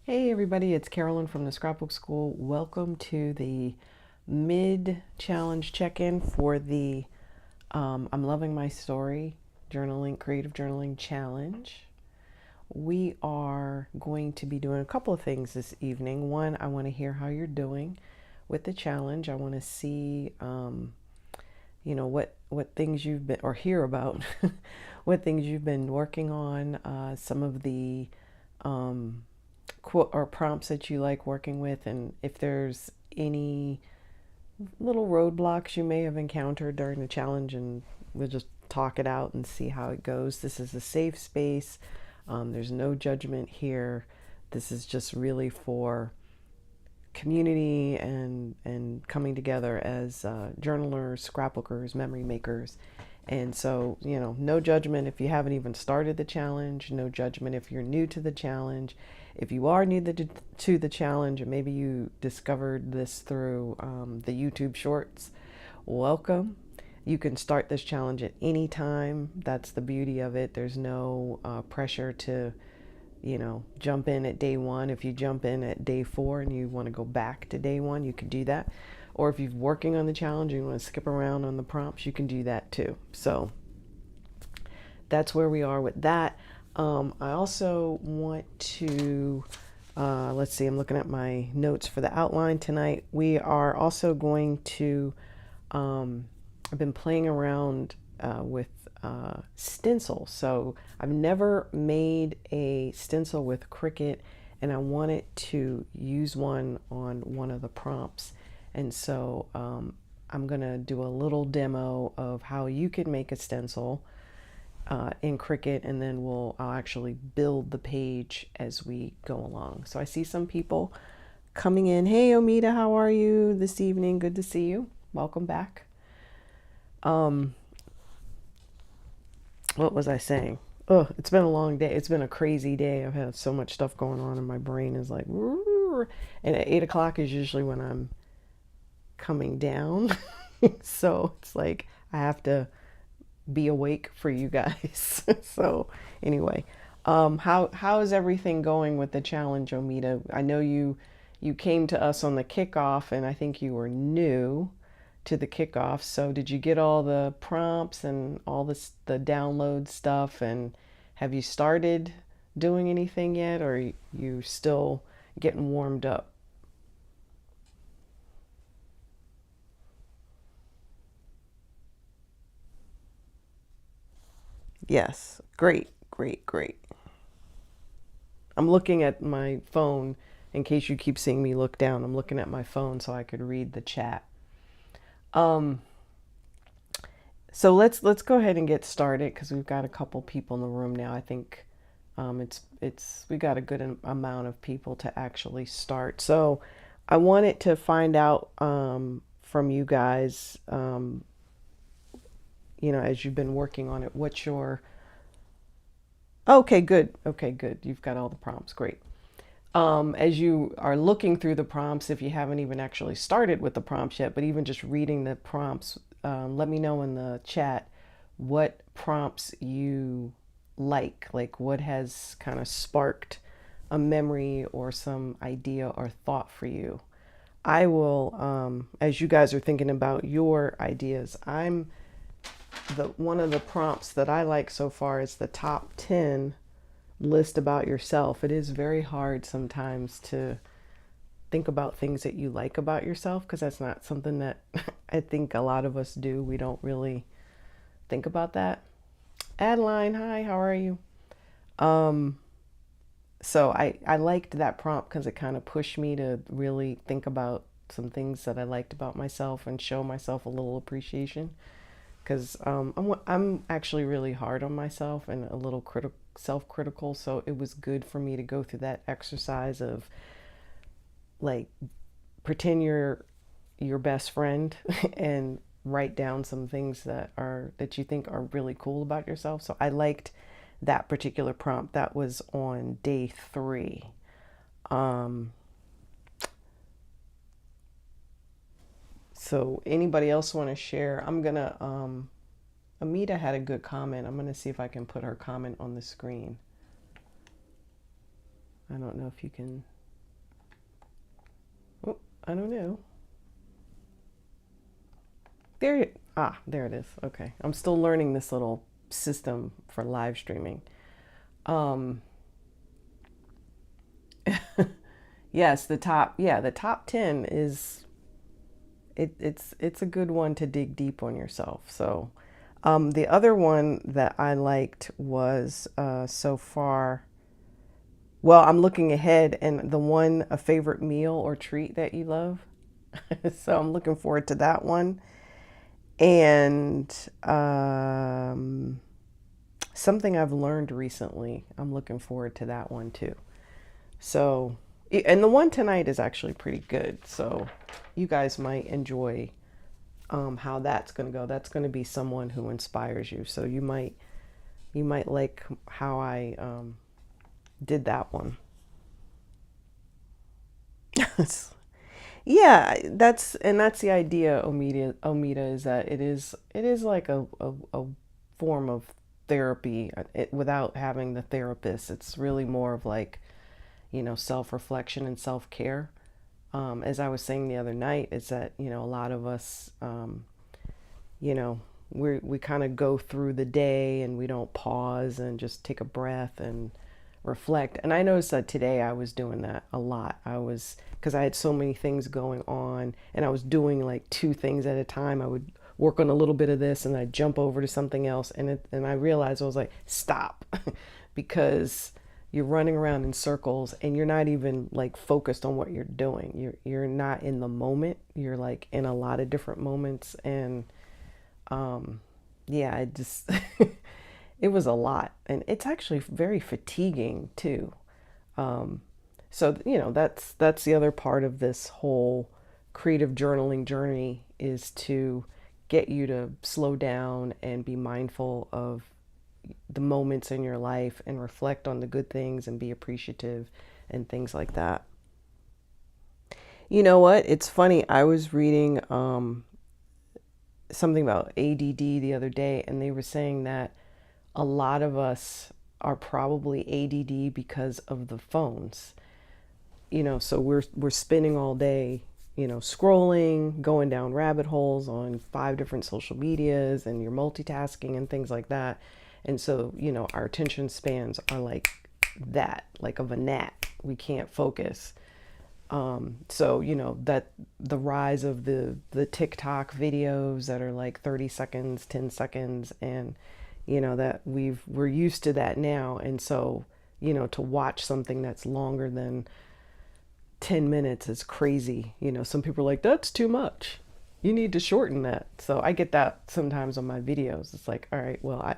Hey everybody, it's Carolyn from the Scrapbook School. Welcome to the mid-challenge check-in for the I'm Loving My Story Journaling, Creative Journaling Challenge. We are going to be doing a couple of things this evening. One, I want to hear how you're doing with the challenge. I want to see, what things you've been, or hear about what things you've been working on, some of the quote or prompts that you like working with, and if there's any little roadblocks you may have encountered during the challenge, and we'll just talk it out and see how it goes. This is a safe space. There's no judgment here. This is just really for community and coming together as journalers, scrapbookers, memory makers. And so, no judgment if you haven't even started the challenge, no judgment if you're new to the challenge. If you are new to the challenge, and maybe you discovered this through the YouTube shorts, welcome. You can start this challenge at any time. That's the beauty of it. There's no pressure to jump in at day one. If you jump in at day 4 and you want to go back to day 1, you can do that. Or if you're working on the challenge and you want to skip around on the prompts, you can do that too. So that's where we are with that. I also want to, let's see, I'm looking at my notes for the outline tonight. We are also going to, I've been playing around with stencil. So I've never made a stencil with Cricut, and I wanted to use one on one of the prompts. And so I'm going to do a little demo of how you can make a stencil in Cricut, and then I'll actually build the page as we go along. So I see some people coming in. Hey, Omida, how are you this evening? Good to see you. Welcome back. What was I saying? Oh, it's been a long day. It's been a crazy day. I've had so much stuff going on, and my brain is like, and at 8 o'clock is usually when I'm coming down. So it's like I have to be awake for you guys. So anyway, how is everything going with the challenge, Omida? I know you came to us on the kickoff, and I think you were new to the kickoff. So did you get all the prompts and all the download stuff, and have you started doing anything yet, or are you still getting warmed up? Yes. Great, great, great. I'm looking at my phone in case you keep seeing me look down. I'm looking at my phone so I could read the chat. Um, so let's go ahead and get started because we've got a couple people in the room now. I think it's we got a good amount of people to actually start. So I wanted to find out from you guys, as you've been working on it, what's your okay, good. Okay, good. You've got all the prompts. Great. As you are looking through the prompts, if you haven't even actually started with the prompts yet, but even just reading the prompts, let me know in the chat what prompts you like what has kind of sparked a memory or some idea or thought for you. I will, as you guys are thinking about your ideas, the one of the prompts that I like so far is the top 10 list about yourself. It is very hard sometimes to think about things that you like about yourself because that's not something that I think a lot of us do. We don't really think about that. Adeline, hi, how are you? Um, so I liked that prompt because it kind of pushed me to really think about some things that I liked about myself and show myself a little appreciation because I'm actually really hard on myself and a little self-critical. So it was good for me to go through that exercise of like pretend you're your best friend and write down some things that you think are really cool about yourself. So I liked that particular prompt. That was on day 3. Um, so anybody else want to share? I'm gonna Amita had a good comment. I'm gonna see if I can put her comment on the screen. I don't know if you can, oh, I don't know. There, there it is. Okay. I'm still learning this little system for live streaming. Um, yes, the top 10 is, it's a good one to dig deep on yourself. So, the other one that I liked was, so far, well, I'm looking ahead, and a favorite meal or treat that you love. So I'm looking forward to that one. And something I've learned recently, I'm looking forward to that one too. So, and the one tonight is actually pretty good. So you guys might enjoy how that's going to go. That's going to be someone who inspires you. So you might like how I did that one. Yeah, that's the idea, Omida, is that it is like a form of therapy, without having the therapist. It's really more of like, self-reflection and self-care. As I was saying the other night, is that, a lot of us, you know, we kind of go through the day and we don't pause and just take a breath and reflect. And I noticed that today I was doing that a lot. Because I had so many things going on and I was doing like two things at a time. I would work on a little bit of this and I'd jump over to something else. And I realized, I was like, stop, because you're running around in circles and you're not even like focused on what you're doing. You're not in the moment. You're like in a lot of different moments. And yeah, it just it was a lot, and it's actually very fatiguing too. So that's the other part of this whole creative journaling journey, is to get you to slow down and be mindful of the moments in your life and reflect on the good things and be appreciative and things like that. You know what? It's funny. I was reading something about ADD the other day, and they were saying that a lot of us are probably ADD because of the phones. So we're spending all day, scrolling, going down rabbit holes on 5 different social medias, and you're multitasking and things like that. And so, our attention spans are like that, like of a gnat. We can't focus. So, that the rise of the TikTok videos that are like 30 seconds, 10 seconds, and, that we're used to that now. And so, to watch something that's longer than 10 minutes is crazy. Some people are like, that's too much. You need to shorten that. So I get that sometimes on my videos. It's like, all right, well, I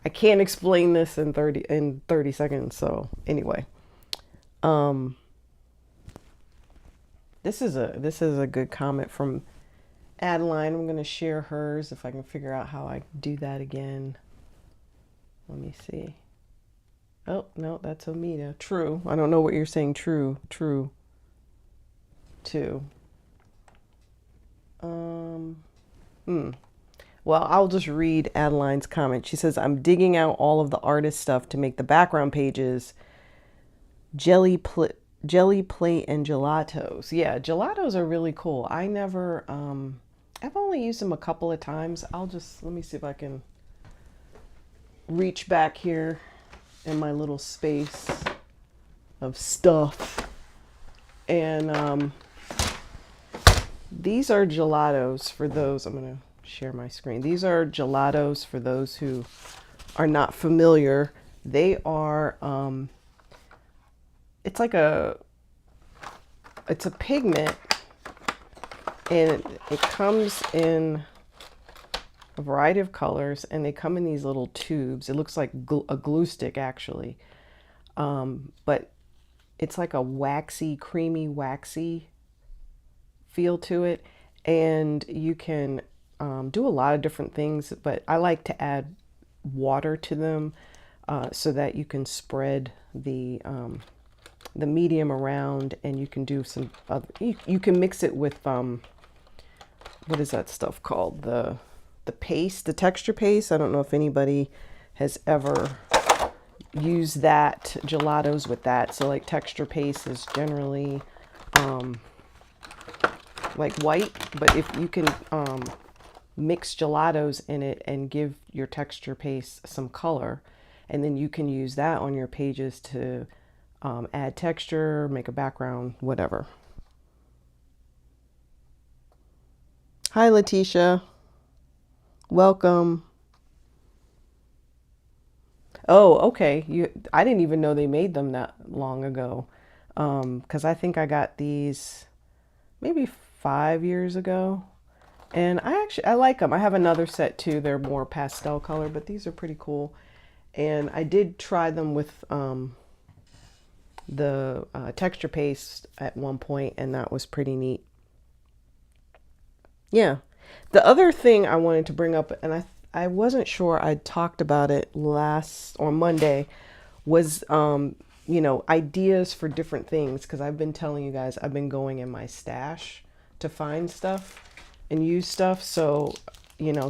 can't explain this in 30 seconds. So anyway, this is a good comment from Adeline. I'm going to share hers if I can figure out how I do that again. Let me see. Oh, no, that's Omida. True. I don't know what you're saying. True. Too. Well, I'll just read Adeline's comment. She says, I'm digging out all of the artist stuff to make the background pages. Jelly plate and gelatos. Yeah, gelatos are really cool. I've only used them a couple of times. Let me see if I can reach back here in my little space of stuff. And these are gelatos for those. I'm going to share my screen. These are gelatos for those who are not familiar. They are, it's a pigment, and it comes in a variety of colors, and they come in these little tubes. It looks like a glue stick, actually. But it's like a creamy, waxy feel to it. And you can do a lot of different things, but I like to add water to them so that you can spread the medium around, and you can do some you can mix it with what is that stuff called, the paste, the texture paste. I don't know if anybody has ever use that, gelatos with that. So like texture paste is generally like white, but if you can mix gelatos in it and give your texture paste some color, and then you can use that on your pages to add texture, make a background, whatever. Hi, Letitia. Welcome. Oh, okay. I didn't even know they made them that long ago. Because I think I got these maybe 5 years ago. And I like them. I have another set too. They're more pastel color, but these are pretty cool. And I did try them with the texture paste at one point, and that was pretty neat. Yeah. The other thing I wanted to bring up, and I wasn't sure I talked about it last on Monday, was ideas for different things, because I've been telling you guys I've been going in my stash to find stuff and use stuff. So,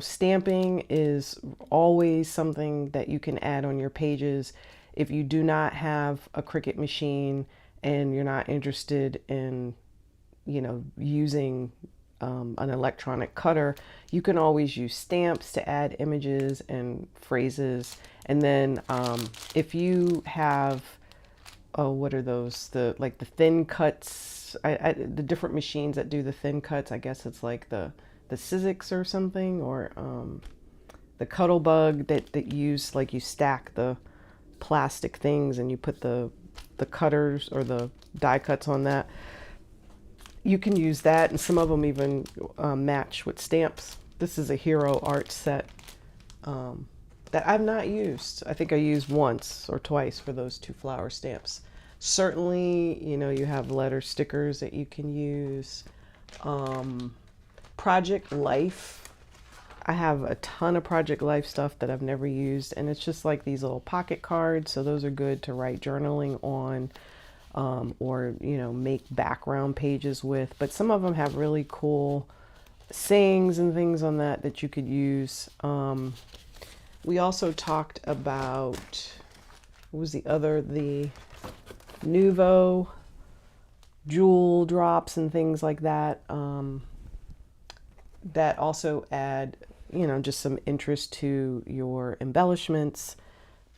stamping is always something that you can add on your pages. If you do not have a Cricut machine and you're not interested in, using an electronic cutter, you can always use stamps to add images and phrases. And then if you have, oh, what are those? The thin cuts. The different machines that do the thin cuts. I guess it's like the Sizzix or something, or the Cuttlebug that use, like, you stack the plastic things and you put the cutters or the die cuts on that. You can use that, and some of them even match with stamps. This is a Hero Art set that I've not used. I think I used once or twice for those 2 flower stamps. Certainly, you have letter stickers that you can use. Project Life. I have a ton of Project Life stuff that I've never used, and it's just like these little pocket cards. So those are good to write journaling on, or make background pages with. But some of them have really cool sayings and things on that you could use. We also talked about, what was the Nuvo jewel drops and things like that, that also add, just some interest to your embellishments.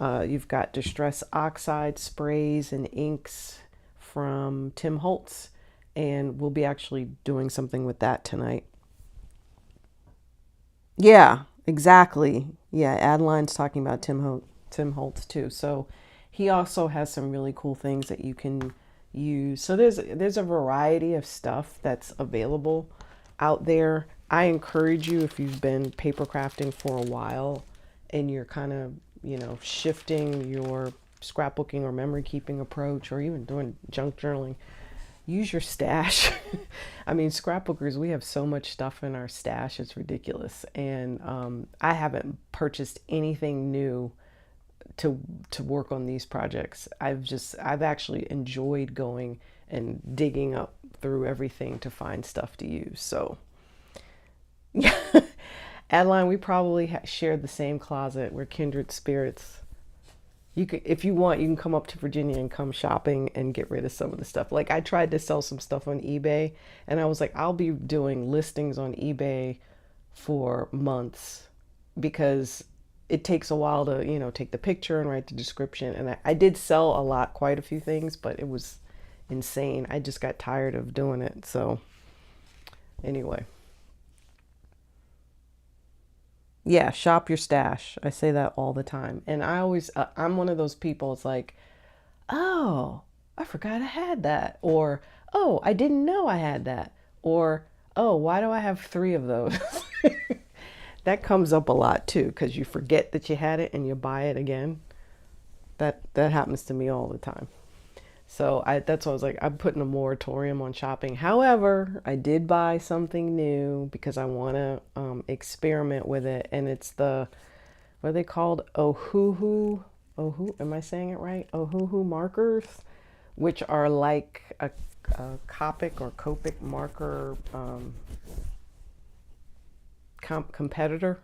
You've got Distress Oxide sprays and inks from Tim Holtz, and we'll be actually doing something with that tonight. Yeah, exactly. Yeah, Adeline's talking about Tim Holtz too. So he also has some really cool things that you can use. So there's a variety of stuff that's available out there. I encourage you, if you've been paper crafting for a while and you're kind of, shifting your scrapbooking or memory keeping approach, or even doing junk journaling, use your stash. I mean, scrapbookers, we have so much stuff in our stash, it's ridiculous. And I haven't purchased anything new to work on these projects. I've actually enjoyed going and digging up through everything to find stuff to use. So yeah. Adeline, we probably shared the same closet. We're kindred spirits. You could, if you want, you can come up to Virginia and come shopping and get rid of some of the stuff. Like, I tried to sell some stuff on eBay, and I was like, I'll be doing listings on eBay for months, because it takes a while to, take the picture and write the description. And I did sell quite a few things, but it was insane. I just got tired of doing it. So anyway. Yeah, shop your stash. I say that all the time. And I'm one of those people, it's like, oh, I forgot I had that. Or, oh, I didn't know I had that. Or, oh, why do I have 3 of those? That comes up a lot too, because you forget that you had it and you buy it again. That happens to me all the time. So that's why I was like, I'm putting a moratorium on shopping. However, I did buy something new because I want to experiment with it. And it's what are they called? Am I saying it right? Ohuhu markers, which are like a Copic or Copic marker competitor.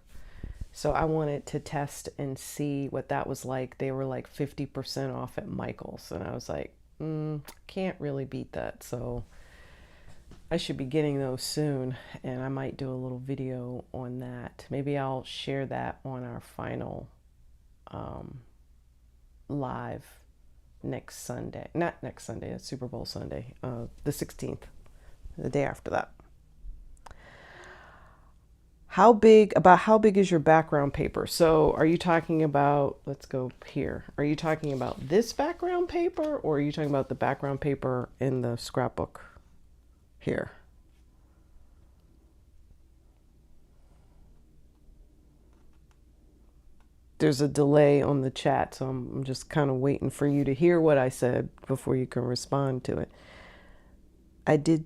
So I wanted to test and see what that was like. They were like 50% off at Michael's. And I was like, can't really beat that. So I should be getting those soon. And I might do a little video on that. Maybe I'll share that on our final live next Sunday. Not next Sunday, it's Super Bowl Sunday, the 16th, the day after that. How big is your background paper? So are you talking about, let's go here. Are you talking about this background paper, or are you talking about the background paper in the scrapbook here? There's a delay on the chat, so I'm just kind of waiting for you to hear what I said before you can respond to it. I did.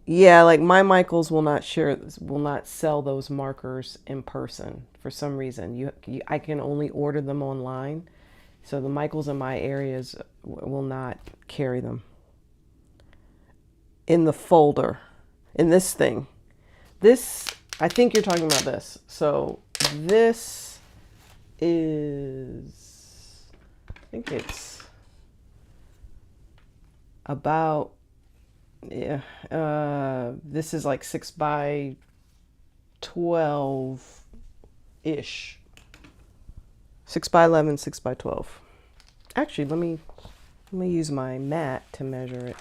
Yeah, like my Michaels will not sell those markers in person for some reason. I can only order them online, so the Michaels in my areas will not carry them. In the folder, in this thing, I think you're talking about this. So this is, I think it's about. Yeah, this is like 6 by 12 ish. 6 by 11, 6 by 12. Actually, let me use my mat to measure it.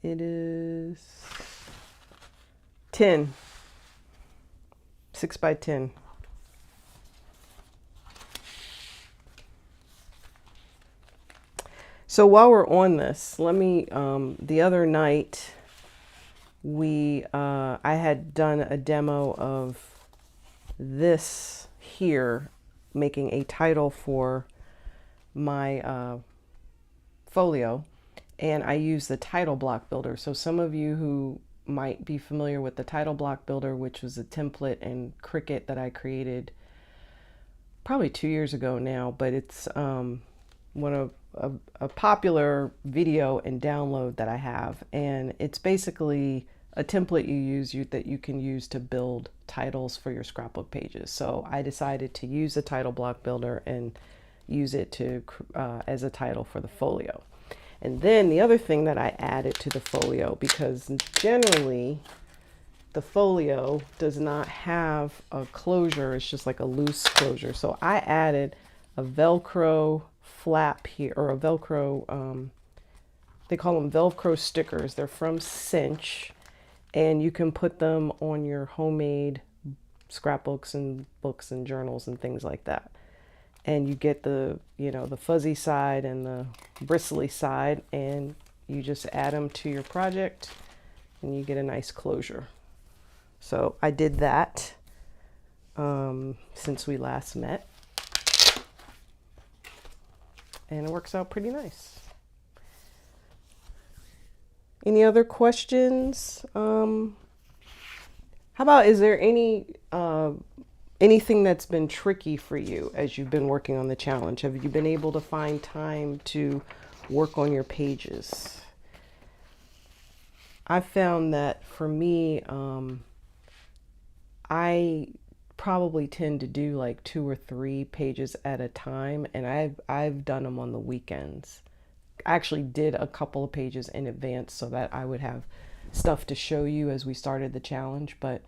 It is 10. 6 by 10. So while we're on this, let me, the other night, I had done a demo of this here, making a title for my folio, and I use the title block builder. So some of you who might be familiar with the title block builder, which was a template in Cricut that I created probably 2 years ago now, but it's one of a popular video and download that I have, and it's basically a template you use that you can use to build titles for your scrapbook pages. So I decided to use the title block builder and use it to as a title for the folio. And then the other thing that I added to the folio, because generally the folio does not have a closure, it's just like a loose closure. So I added a Velcro flap here, or a Velcro, they call them Velcro stickers. They're from Cinch, and you can put them on your homemade scrapbooks and books and journals and things like that. And you get the, the fuzzy side and the bristly side, and you just add them to your project and you get a nice closure. So I did that since we last met, and it works out pretty nice. Any other questions? How about, is there anything that's been tricky for you as you've been working on the challenge? Have you been able to find time to work on your pages? I found that for me, I probably tend to do like 2 or 3 pages at a time, and I've done them on the weekends. I actually did a couple of pages in advance so that I would have stuff to show you as we started the challenge, but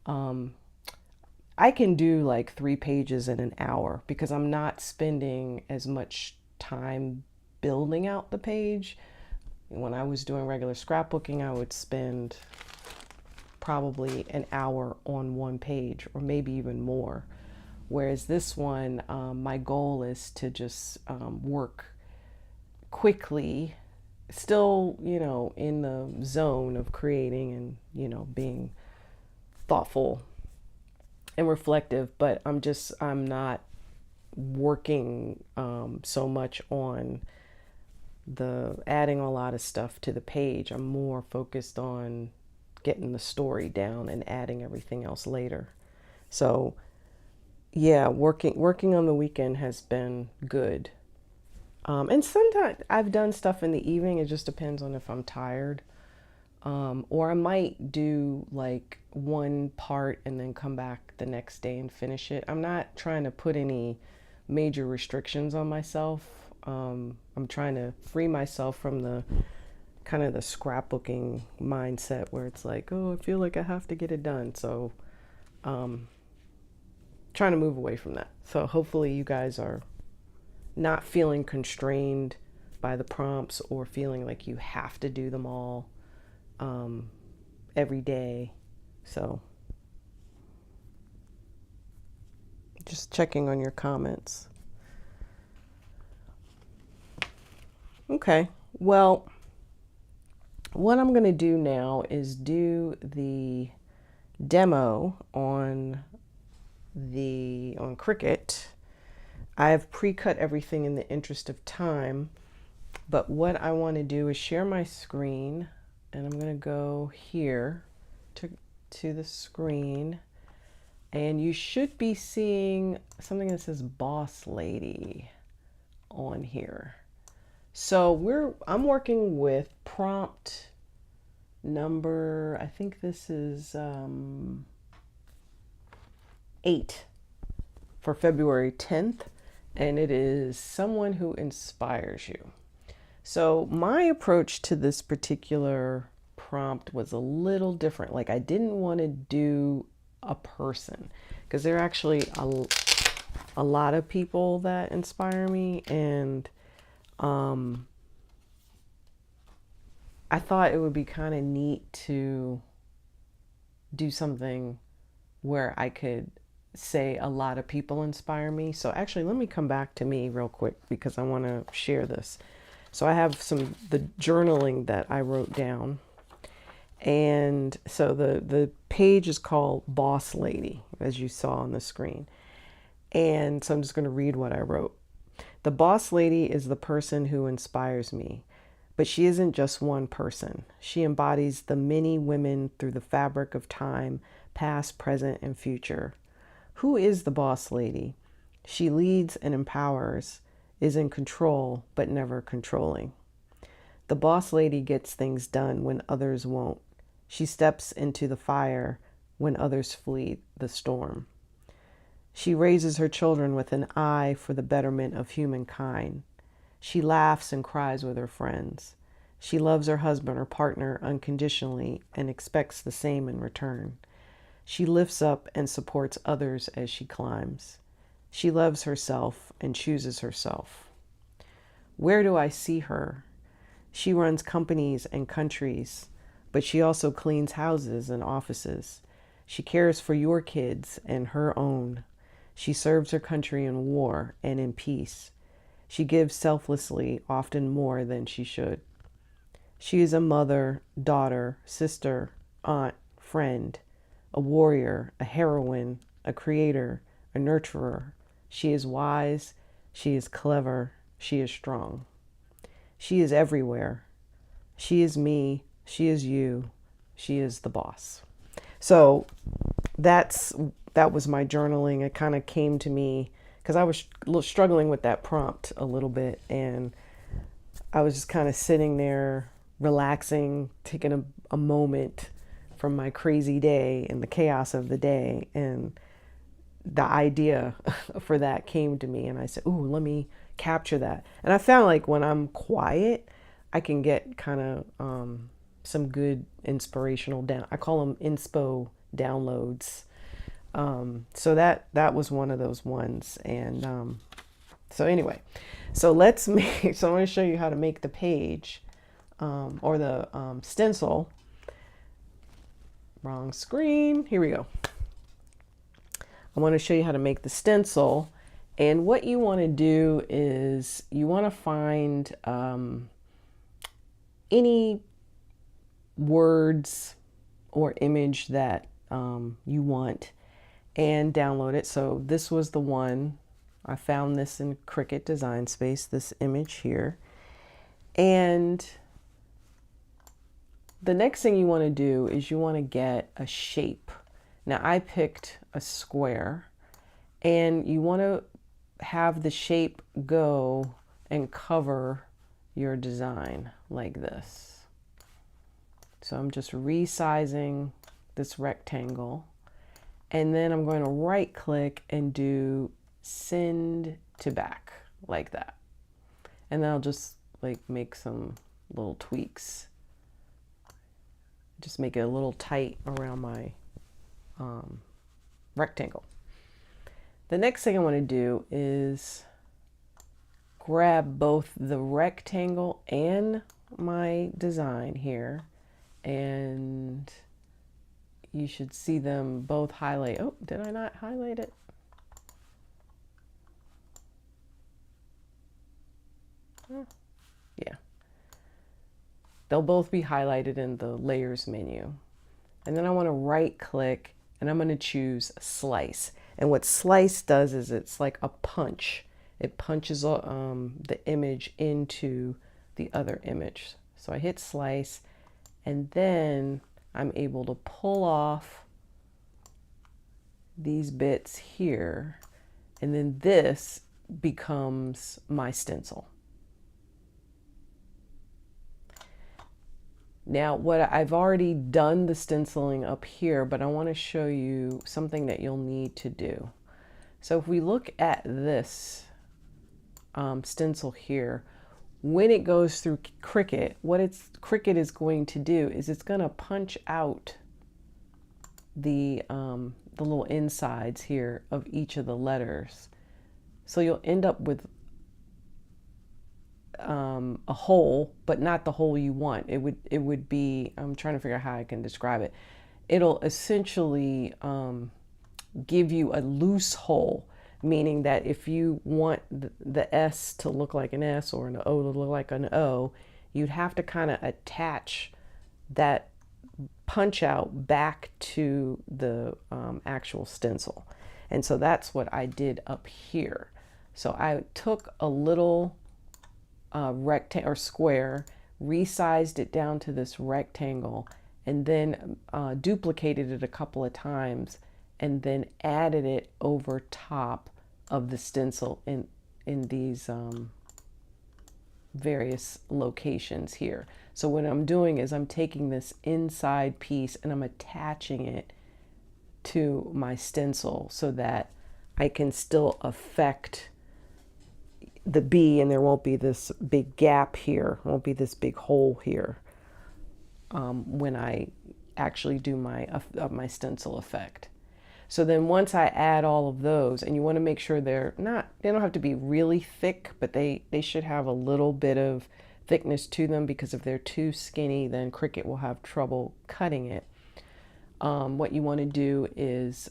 I can do like 3 pages in an hour because I'm not spending as much time building out the page. When I was doing regular scrapbooking, I would spend probably an hour on one page, or maybe even more. Whereas this one, my goal is to just work quickly, still, in the zone of creating and, being thoughtful and reflective, but I'm not working so much on the adding a lot of stuff to the page. I'm more focused on getting the story down and adding everything else later. So yeah, working on the weekend has been good. And sometimes I've done stuff in the evening. It just depends on if I'm tired. Or I might do like one part and then come back the next day and finish it. I'm not trying to put any major restrictions on myself. I'm trying to free myself from the kind of the scrapbooking mindset where it's like, oh, I feel like I have to get it done. So, trying to move away from that. So hopefully you guys are not feeling constrained by the prompts or feeling like you have to do them all every day. So just checking on your comments. Okay, well, what I'm going to do now is do the demo on Cricut. I've pre-cut everything in the interest of time, but what I want to do is share my screen, and I'm going to go here to the screen, and you should be seeing something that says Boss Lady on here. So I'm working with prompt number, I think this is 8 for February 10th, and it is someone who inspires you. So my approach to this particular prompt was a little different. Like, I didn't want to do a person because there are actually a lot of people that inspire me, and I thought it would be kind of neat to do something where I could say a lot of people inspire me. So actually, let me come back to me real quick because I want to share this. So I have the journaling that I wrote down. And so the page is called Boss Lady, as you saw on the screen. And so I'm just going to read what I wrote. The boss lady is the person who inspires me, but she isn't just one person. She embodies the many women through the fabric of time, past, present, and future. Who is the boss lady? She leads and empowers, is in control, but never controlling. The boss lady gets things done when others won't. She steps into the fire when others flee the storm. She raises her children with an eye for the betterment of humankind. She laughs and cries with her friends. She loves her husband or partner unconditionally and expects the same in return. She lifts up and supports others as she climbs. She loves herself and chooses herself. Where do I see her? She runs companies and countries, but she also cleans houses and offices. She cares for your kids and her own. She serves her country in war and in peace. She gives selflessly, often more than she should. She is a mother, daughter, sister, aunt, friend, a warrior, a heroine, a creator, a nurturer. She is wise, she is clever, she is strong. She is everywhere. She is me, she is you, she is the boss. So that was my journaling. It kind of came to me because I was struggling with that prompt a little bit, and I was just kind of sitting there relaxing, taking a moment from my crazy day and the chaos of the day, and the idea for that came to me, and I said, ooh, let me capture that. And I found like when I'm quiet, I can get kind of some good inspirational I call them inspo downloads. So that was one of those ones. And so anyway, so I'm going to show you how to make the page or the stencil. Wrong screen. Here we go. I want to show you how to make the stencil. And what you want to do is you want to find any words or image that you want and download it. So this was the one. I found this in Cricut Design Space, this image here. And the next thing you want to do is you want to get a shape. Now I picked a square, and you want to have the shape go and cover your design like this. So I'm just resizing this rectangle, and then I'm going to right click and do send to back like that. And then I'll just like make some little tweaks. Just make it a little tight around my rectangle. The next thing I want to do is grab both the rectangle and my design here, and you should see them both highlight. Oh, did I not highlight it? Yeah. They'll both be highlighted in the layers menu. And then I want to right click and I'm going to choose slice. And what slice does is it's like a punch. It punches the image into the other image. So I hit slice, and then I'm able to pull off these bits here, and then this becomes my stencil. Now, what I've already done the stenciling up here, but I want to show you something that you'll need to do. So if we look at this stencil here, when it goes through Cricut, what Cricut is going to do is it's going to punch out the little insides here of each of the letters. So you'll end up with a hole, but not the hole you want. It would be, I'm trying to figure out how I can describe it. It'll essentially give you a loose hole, meaning that if you want the S to look like an S or an O to look like an O, you'd have to kind of attach that punch out back to the actual stencil. And so that's what I did up here. So I took a little rectangle or square, resized it down to this rectangle, and then duplicated it a couple of times, and then added it over top of the stencil in these various locations here. So what I'm doing is I'm taking this inside piece and I'm attaching it to my stencil so that I can still affect the B, and there won't be this big gap here, won't be this big hole here when I actually do my stencil effect. So then once I add all of those, and you want to make sure they don't have to be really thick, but they should have a little bit of thickness to them, because if they're too skinny, then Cricut will have trouble cutting it. What you want to do is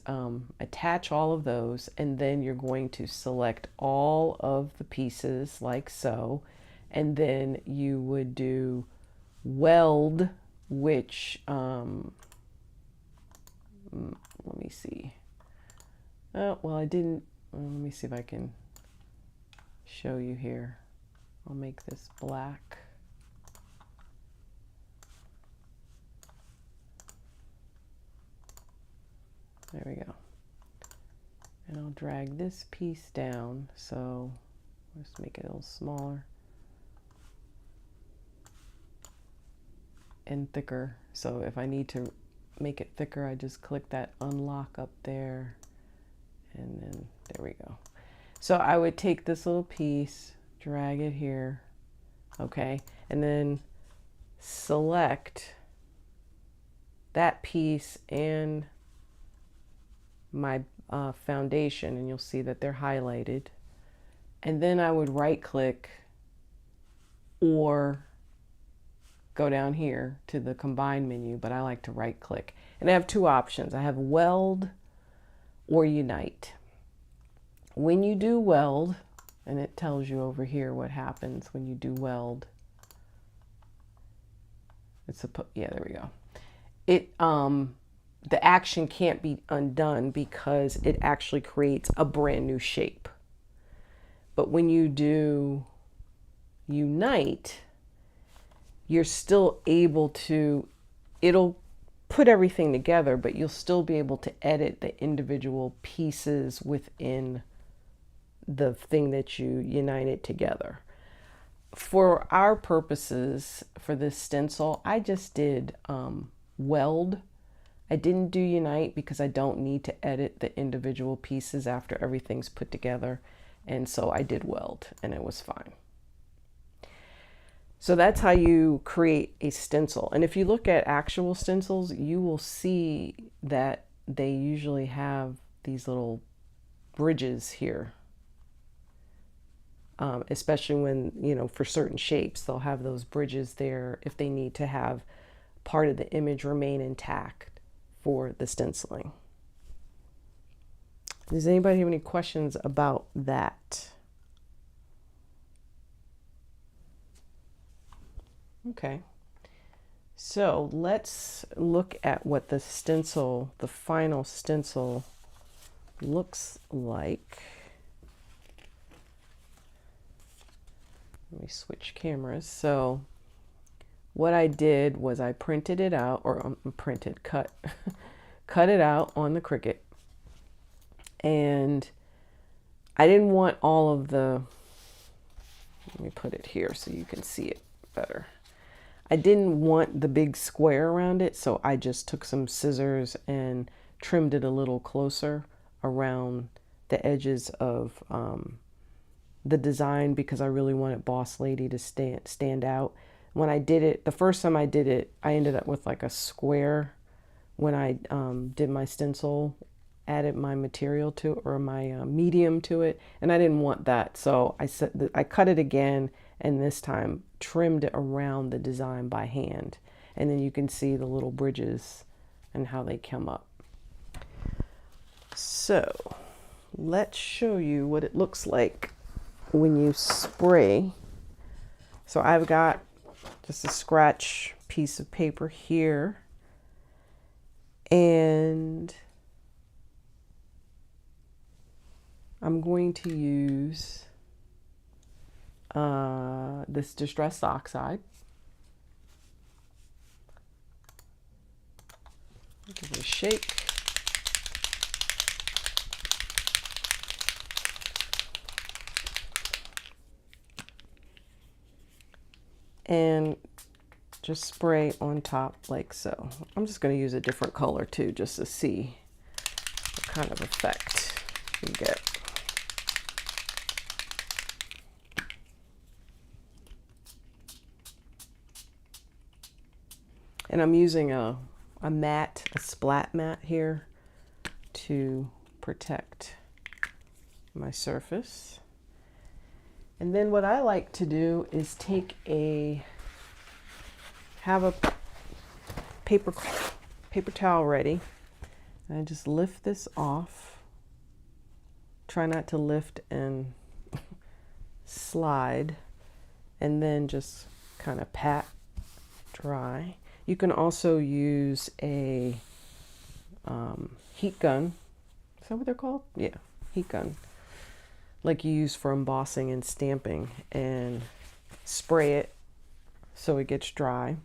attach all of those, and then you're going to select all of the pieces like so, and then you would do weld, which let me see. Oh, well, I didn't. Let me see if I can show you here. I'll make this black. There we go. And I'll drag this piece down, so let's make it a little smaller and thicker. So if I need to make it thicker, I just click that unlock up there, and then there we go. So I would take this little piece, drag it here, okay, and then select that piece and my foundation, and you'll see that they're highlighted. And then I would right click or go down here to the combine menu, but I like to right click. And I have two options. I have weld or unite. When you do weld, and it tells you over here what happens when you do weld. Yeah, there we go. It the action can't be undone because it actually creates a brand new shape. But when you do unite, you're still able to, it'll put everything together, but you'll still be able to edit the individual pieces within the thing that you united together. for our purposes for this stencil, I just did weld. I didn't do unite because I don't need to edit the individual pieces after everything's put together. And so I did weld and it was fine. So that's how you create a stencil. And if you look at actual stencils, you will see that they usually have these little bridges here. Especially when, you know, for certain shapes, they'll have those bridges there if they need to have part of the image remain intact for the stenciling. Does anybody have any questions about that? Okay, so let's look at what the stencil, the final stencil, looks like. Let me switch cameras. So what I did was I printed it out, or cut it out on the Cricut. And I didn't want all of the, let me put it here so you can see it better. I didn't want the big square around it, so I just took some scissors and trimmed it a little closer around the edges of the design because I really wanted Boss Lady to stand out. When I did it, the first time I did it, I ended up with like a square when I did my stencil, added my material to it, or my medium to it, and I didn't want that. So I cut it again, and this time trimmed it around the design by hand. And then you can see the little bridges and how they come up. So let's show you what it looks like when you spray. So I've got just a scratch piece of paper here, and I'm going to use this Distress Oxide. Give it a shake. And just spray on top like so. I'm just going to use a different color too, just to see what kind of effect you get. And I'm using a mat, a splat mat here to protect my surface. And then what I like to do is have a paper towel ready. And I just lift this off. Try not to lift and slide. And then just kind of pat dry. You can also use a heat gun. Is that what they're called? Yeah, heat gun. Like you use for embossing and stamping, and spray it so it gets dry.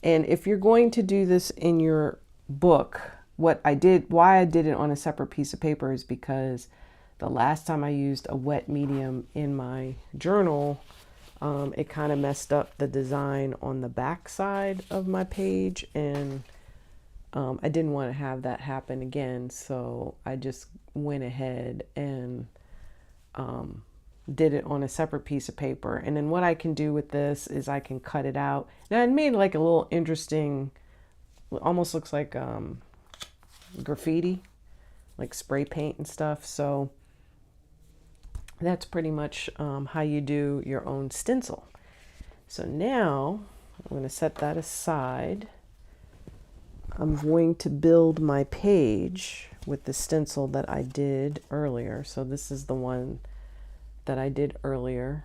And if you're going to do this in your book, why I did it on a separate piece of paper is because the last time I used a wet medium in my journal, it kind of messed up the design on the back side of my page, and I didn't want to have that happen again, so I just went ahead and did it on a separate piece of paper. And then what I can do with this is I can cut it out. Now it made like a little interesting, almost looks like graffiti, like spray paint and stuff. So that's pretty much how you do your own stencil. So now I'm going to set that aside. I'm going to build my page with the stencil that I did earlier. So this is the one that I did earlier.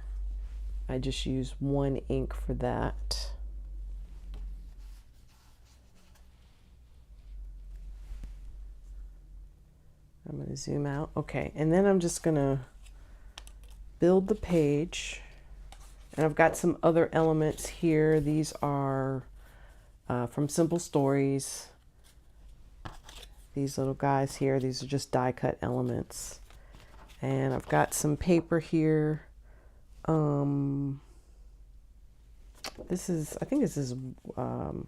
I just used one ink for that. I'm going to zoom out. Okay, and then I'm just going to build the page. And I've got some other elements here. These are from Simple Stories. These little guys here, these are just die cut elements. And I've got some paper here Um, I think this is um,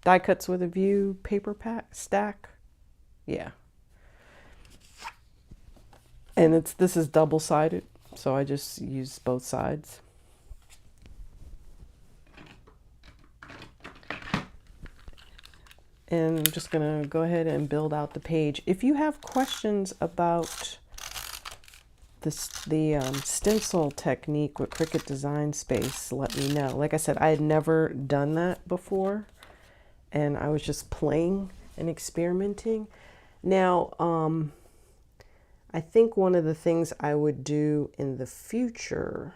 Die Cuts with a View paper pack stack. Yeah. And this is double sided, so I just use both sides. And I'm just gonna go ahead and build out the page. If you have questions about the stencil technique with Cricut Design Space, let me know. Like I said, I had never done that before, and I was just playing and experimenting. Now, I think one of the things I would do in the future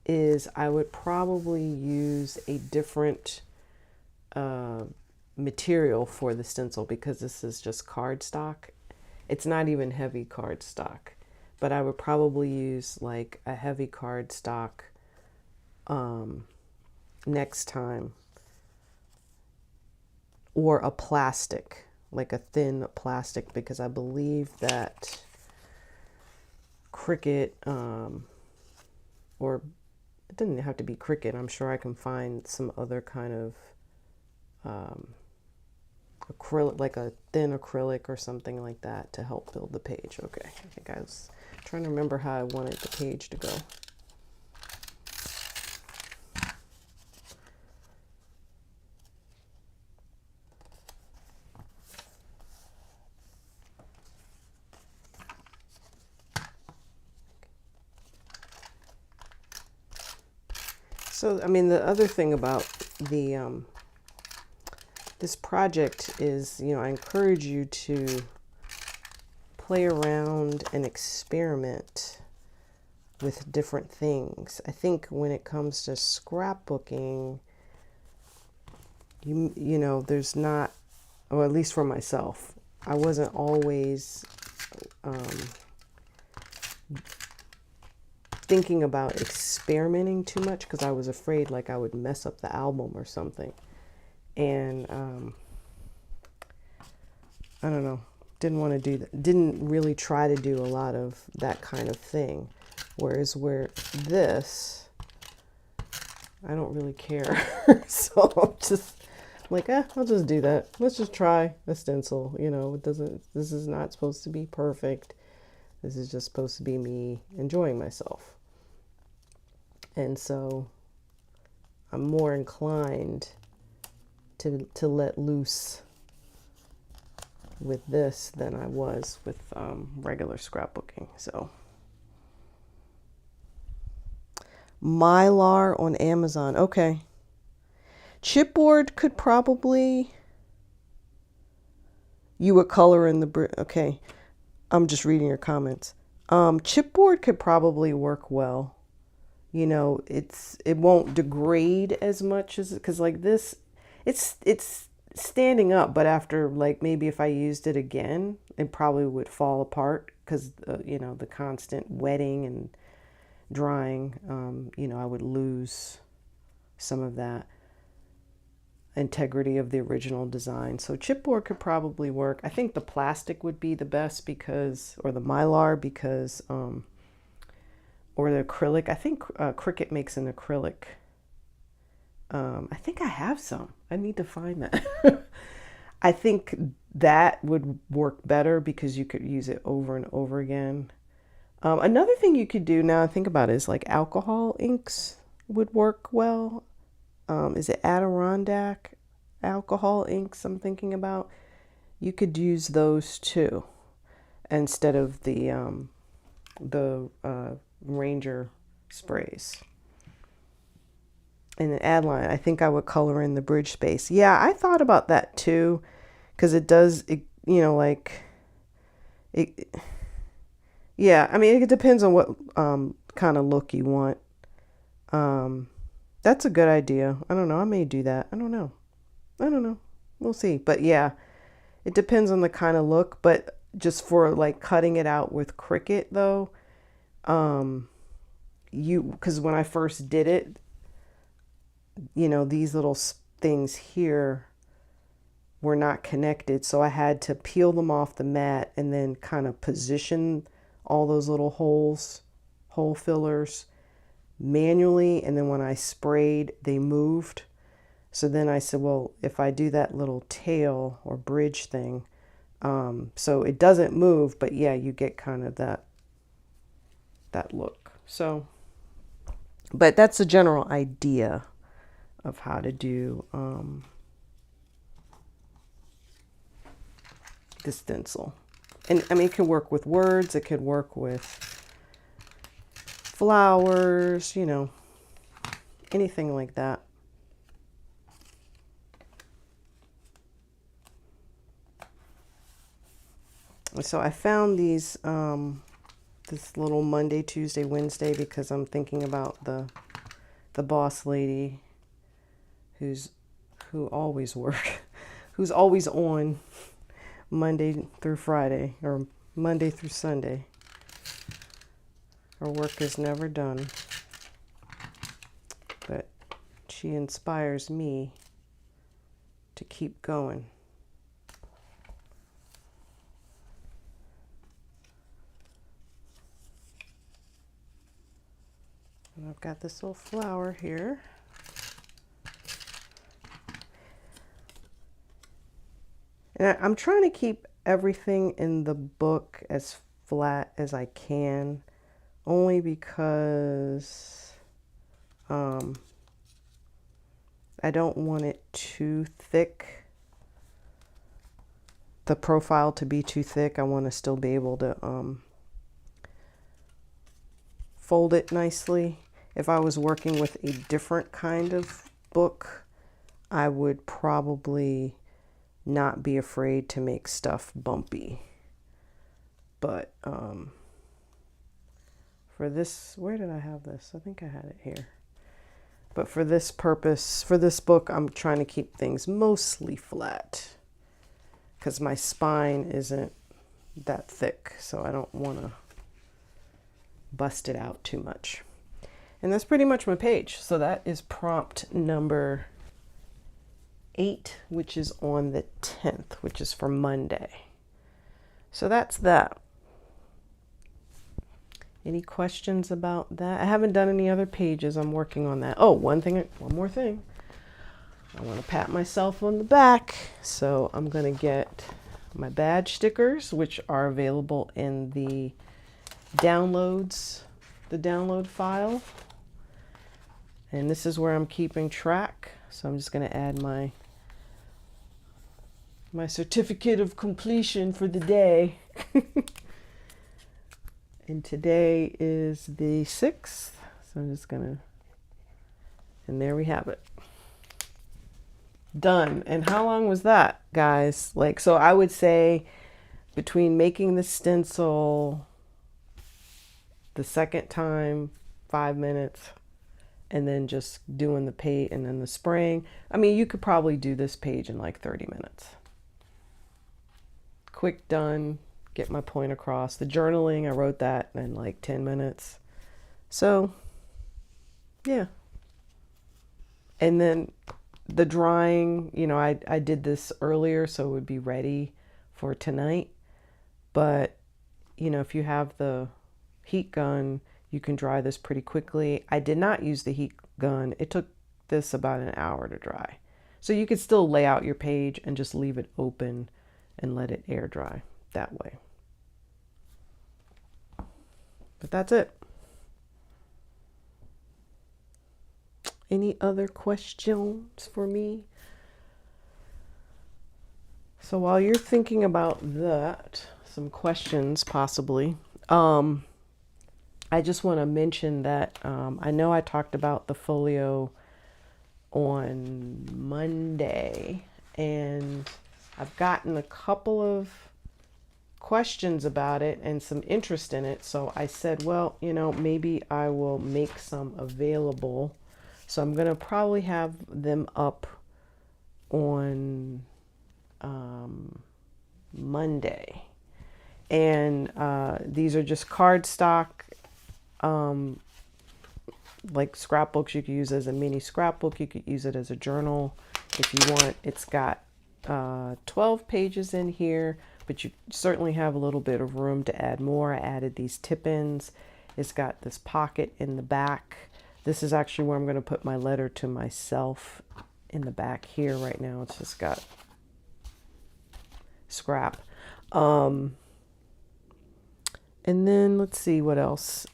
is I would probably use a different material for the stencil, because this is just cardstock. It's not even heavy cardstock, but I would probably use like a heavy cardstock next time, or a plastic, like a thin plastic, because I believe that Cricut, or it doesn't have to be Cricut, I'm sure I can find some other kind of acrylic, like a thin acrylic or something like that, to help build the page. Okay, I think I was trying to remember how I wanted the page to go. So, I mean, the other thing about the this project is, you know, I encourage you to play around and experiment with different things. I think when it comes to scrapbooking, you know, there's not, or at least for myself, I wasn't always thinking about experimenting too much, because I was afraid like I would mess up the album or something. And I don't know, didn't want to do that, didn't really try to do a lot of that kind of thing. Whereas where this, I don't really care. So I'm just like, I'll just do that. Let's just try a stencil. You know, this is not supposed to be perfect. This is just supposed to be me enjoying myself. And so I'm more inclined to let loose with this than I was with regular scrapbooking. So Mylar on Amazon. Okay. Chipboard could probably, you would color in the, okay. I'm just reading your comments. Chipboard could probably work well. You know, it won't degrade as much as, because like this, it's standing up, but after like maybe if I used it again, it probably would fall apart, because you know, the constant wetting and drying, you know, I would lose some of that integrity of the original design. So chipboard could probably work. I think the plastic would be the best, because, or the Mylar, because or the acrylic. I think Cricut makes an acrylic. I think I have some. I need to find that. I think that would work better, because you could use it over and over again. Another thing you could do, now I think about it, is like alcohol inks would work well. Is it Adirondack alcohol inks I'm thinking about? You could use those too, instead of the Ranger sprays. And the Adeline, I think I would color in the bridge space. Yeah, I thought about that too, because it does, you know, like, yeah, I mean, it depends on what kind of look you want. That's a good idea. I don't know. I may do that. I don't know. We'll see. But yeah, it depends on the kind of look. But just for like cutting it out with Cricut though, because when I first did it, you know, these little things here were not connected. So I had to peel them off the mat and then kind of position all those little hole fillers manually, and then when I sprayed, they moved. So then I said, well, if I do that little tail or bridge thing, so it doesn't move, but yeah, you get kind of that look. So, but that's a general idea of how to do the stencil. And I mean, it can work with words, it could work with flowers, you know, anything like that. So I found these, this little Monday, Tuesday, Wednesday, because I'm thinking about the boss lady who always who's always on Monday through Friday, or Monday through Sunday. Her work is never done, but she inspires me to keep going. And I've got this little flower here. And I'm trying to keep everything in the book as flat as I can, only because I don't want it too thick, the profile to be too thick. I want to still be able to fold it nicely. If I was working with a different kind of book, I would probably not be afraid to make stuff bumpy. But for this, where did I have this? I think I had it here. But for this purpose, for this book, I'm trying to keep things mostly flat because my spine isn't that thick, so I don't want to bust it out too much. And that's pretty much my page. So that is prompt number 8, which is on the 10th, which is for Monday. So that's that. Any questions about that? I haven't done any other pages. I'm working on that. Oh, one more thing. I want to pat myself on the back. So I'm going to get my badge stickers, which are available in the download file. And this is where I'm keeping track. So I'm just going to add my certificate of completion for the day. And today is the 6th. So I'm just going to, and there we have it. Done. And how long was that, guys? Like, so I would say between making the stencil the second time, 5 minutes, and then just doing the page and then the spraying. I mean, you could probably do this page in like 30 minutes. Quick done, get my point across. The journaling, I wrote that in like 10 minutes. So, yeah. And then the drying, you know, I did this earlier so it would be ready for tonight. But, you know, if you have the heat gun, you can dry this pretty quickly. I did not use the heat gun. It took this about an hour to dry. So you could still lay out your page and just leave it open and let it air dry that way. But that's it. Any other questions for me? So while you're thinking about that, some questions possibly, I just want to mention that I know I talked about the folio on Monday, and I've gotten a couple of questions about it and some interest in it. So I said, well, you know, maybe I will make some available. So I'm going to probably have them up on Monday. And these are just cardstock, like scrapbooks. You could use as a mini scrapbook. You could use it as a journal if you want. It's got 12 pages in here, but you certainly have a little bit of room to add more. I added these tip-ins. It's got this pocket in the back This is actually where I'm going to put my letter to myself in the back here right now. It's just got scrap. And then let's see what else.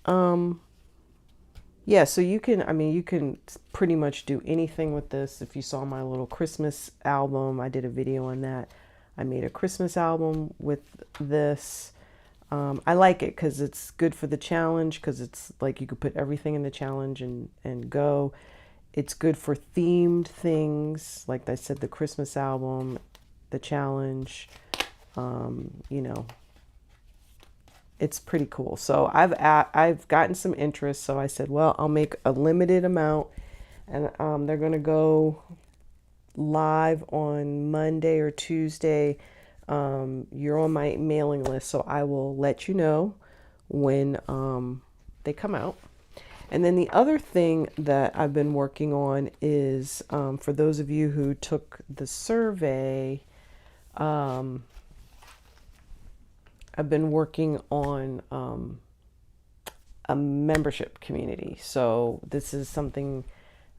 Yeah, so you can, I mean, you can pretty much do anything with this. If you saw my little Christmas album, I did a video on that. I made a Christmas album with this. I like it because it's good for the challenge, because it's like you could put everything in the challenge and go. It's good for themed things, like I said, the Christmas album, the challenge, you know, it's pretty cool. So I've gotten some interest, so I said, well, I'll make a limited amount, and they're going to go live on Monday or Tuesday. You're on my mailing list, so I will let you know when they come out. And then the other thing that I've been working on is, for those of you who took the survey, I've been working on a membership community. So this is something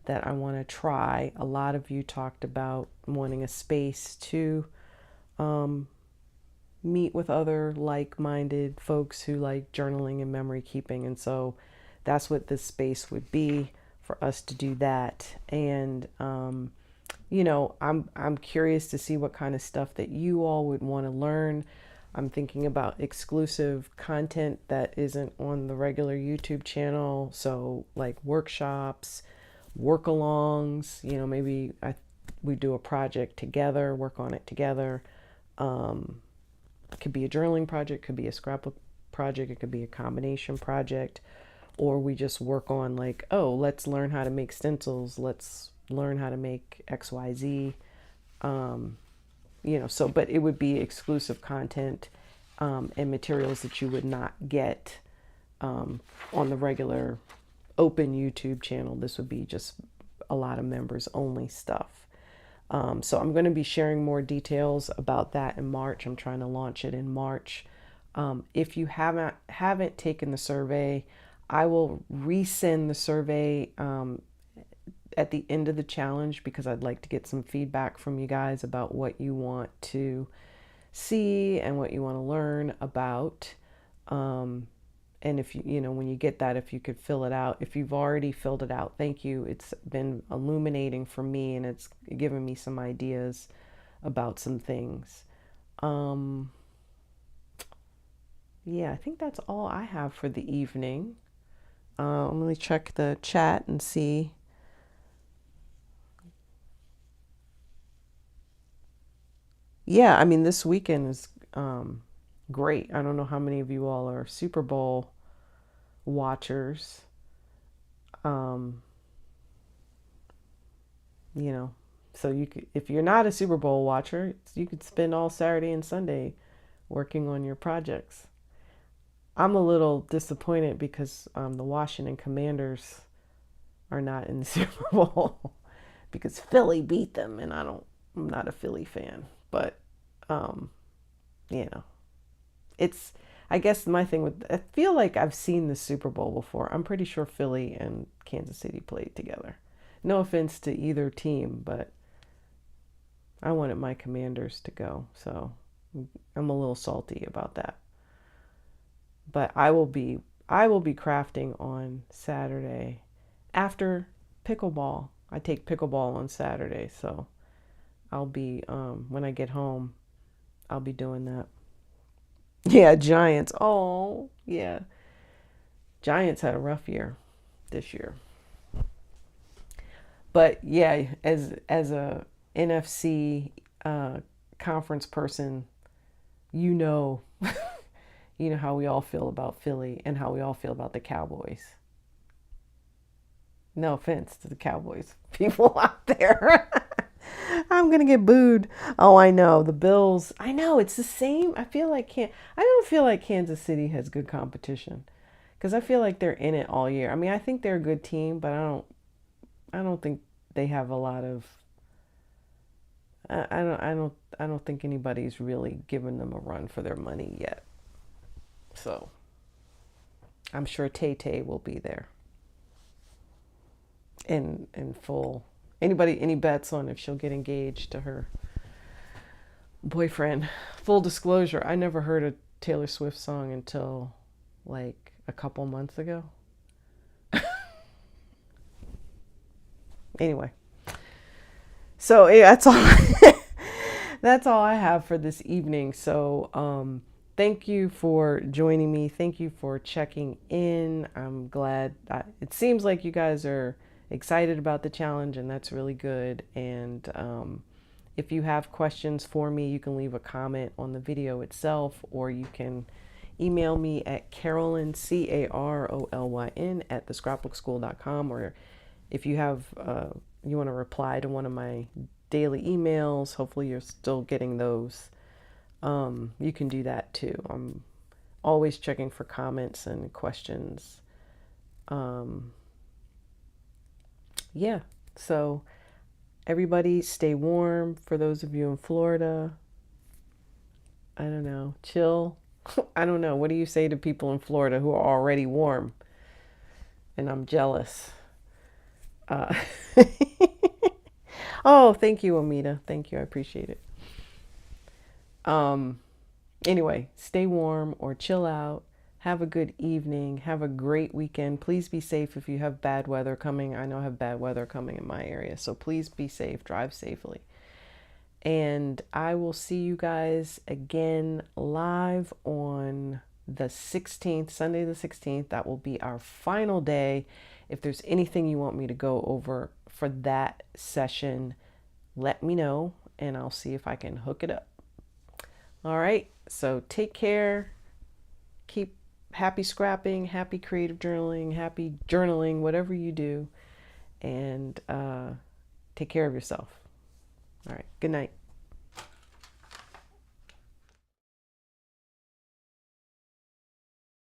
that I want to try. A lot of you talked about wanting a space to meet with other like-minded folks who like journaling and memory keeping, and so that's what this space would be, for us to do that. And you know, I'm curious to see what kind of stuff that you all would want to learn. I'm thinking about exclusive content that isn't on the regular YouTube channel, so like workshops, work-alongs, you know, maybe we do a project together, work on it together. It could be a journaling project, could be a scrapbook project, it could be a combination project, or we just work on like, oh, let's learn how to make stencils, let's learn how to make XYZ, you know, so, but it would be exclusive content and materials that you would not get on the regular open YouTube channel. This would be just a lot of members only stuff. So I'm going to be sharing more details about that in March. I'm trying to launch it in March. If you haven't taken the survey, I will resend the survey at the end of the challenge, because I'd like to get some feedback from you guys about what you want to see and what you want to learn about. And if you know, when you get that, if you could fill it out. If you've already filled it out, thank you. It's been illuminating for me, and it's given me some ideas about some things. Yeah, I think that's all I have for the evening. Let me check the chat and see. Yeah, I mean, this weekend is great. I don't know how many of you all are Super Bowl watchers. You know, so you could, if you're not a Super Bowl watcher, you could spend all Saturday and Sunday working on your projects. I'm a little disappointed because the Washington Commanders are not in the Super Bowl because Philly beat them, and I'm not a Philly fan, but you know, it's, I guess my thing with, I feel like I've seen the Super Bowl before. I'm pretty sure Philly and Kansas City played together. No offense to either team, but I wanted my Commanders to go, so I'm a little salty about that. But I will be crafting on Saturday after pickleball. I take pickleball on Saturday, so I'll be when I get home, I'll be doing that. Yeah, Giants. Oh, yeah. Giants had a rough year this year. But yeah, as a NFC conference person, you know, you know how we all feel about Philly and how we all feel about the Cowboys. No offense to the Cowboys people out there. I'm gonna get booed. Oh, I know. The Bills. I know, it's the same. I don't feel like Kansas City has good competition, because I feel like they're in it all year. I mean, I think they're a good team, but I don't think they have a lot of. I don't think anybody's really given them a run for their money yet. So I'm sure Tay Tay will be there. in full. Anybody, any bets on if she'll get engaged to her boyfriend? Full disclosure, I never heard a Taylor Swift song until like a couple months ago. Anyway, so yeah, that's all. That's all I have for this evening. So thank you for joining me. Thank you for checking in. I'm glad. It seems like you guys are excited about the challenge, and that's really good. And if you have questions for me, you can leave a comment on the video itself, or you can email me at Carolyn, Carolyn, at thescrapbookschool.com, or if you have you want to reply to one of my daily emails, hopefully you're still getting those. You can do that too. I'm always checking for comments and questions. Yeah, so everybody stay warm. For those of you in Florida, I don't know, chill. I don't know. What do you say to people in Florida who are already warm? And I'm jealous. Uh, oh, thank you, Amita. Thank you. I appreciate it. Anyway, stay warm or chill out. Have a good evening. Have a great weekend. Please be safe if you have bad weather coming. I know I have bad weather coming in my area. So please be safe. Drive safely. And I will see you guys again live on the 16th, Sunday the 16th. That will be our final day. If there's anything you want me to go over for that session, let me know and I'll see if I can hook it up. All right, so take care. Keep happy scrapping, happy creative journaling, happy journaling, whatever you do. And take care of yourself. All right, good night.